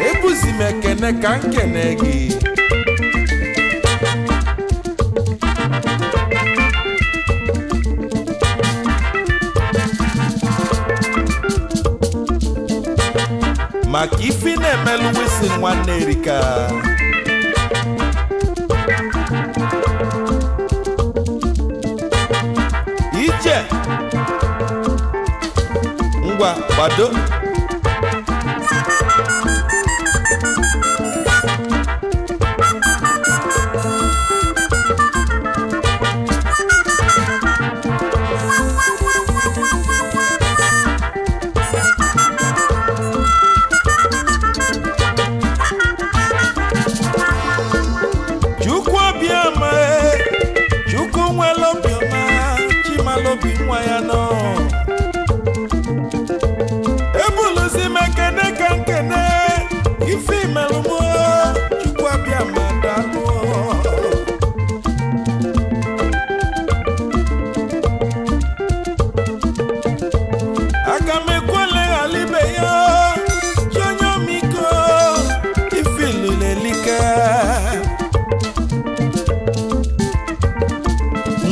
Ebuzimekene kankenegi Makifi na-emelu wisi nwanne Erika Ije Ngwa gbado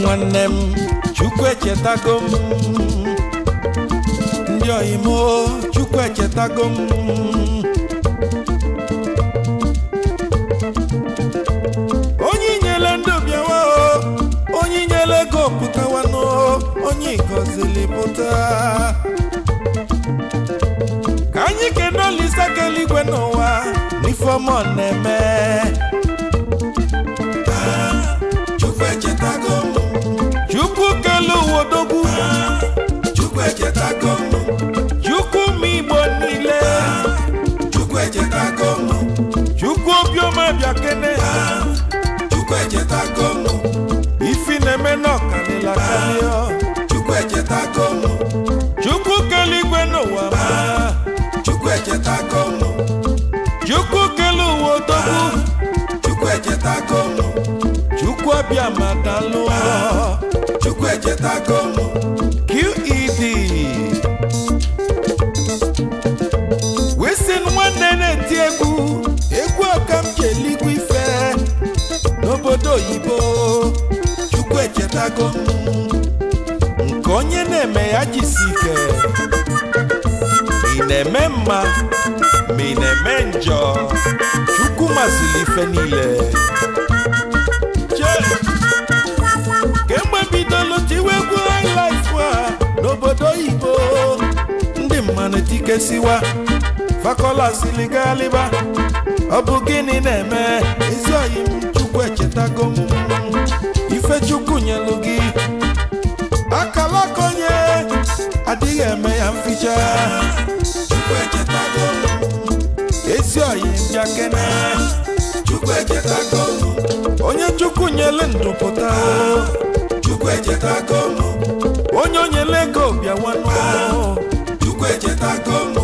Nwannem Chukwu echetago m ndị oyimo Chukwu echetago m onye nyele ndụ bịawa onye nyele ego pụtawa no onye gọzili pụta ka anyị kene Olisa keligwe n'ụwa n'ifeọma na-eme Chukwu echetago m Chukwu kelu wodogwu Chukwu echetago m Chukwu m'Igbo niile Chukwu echetago m Chukwu obiọma bịa kene Chukwu echetago m ifi na-eme n'ọkanịla kanịọ Chukwu echetago m Chukwu keligwe n'ụwa ma Chukwu echetago m Chukwu kelu wodogwu Chukwu echetago m Chukwu abịa madalụ Chukwu echetago m QED Wisin nwanne na-eti egwu ọka m jeligwe ife n'obodo oyibo Chukwu echetago m nke onye na-eme ya jisi ike ị na-eme mma ma ị na-eme njọ Chukwu mazili ife niile kemgbe bidolu tiwe egwu highlife n'obodo oyibo ndị mmanụ tikesiwa Fakola siligaliba ọ bụ gịnị na-eme ezi oyi m Chukwu echetago m ife Chukwu nyelu gị akala konye adịghị eme ya mficha Chukwu echetago m ezi oyi m bịa kene Chukwu echetago m onye Chukwu nyele ndụ pụta Chukwu echetago m onye nyele ego bịawanụ Chukwu echetago m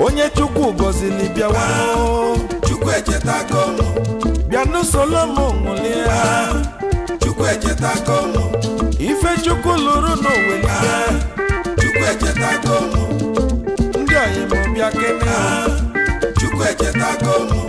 onye Chukwu gọzili bịawanụ Chukwu echetago m bịanụ solo m ṅụlịa Chukwu echetago m ife Chukwu lụrụ n'Owelile Chukwu echetago m ndị oyimo bịa kene Chukwu echetago m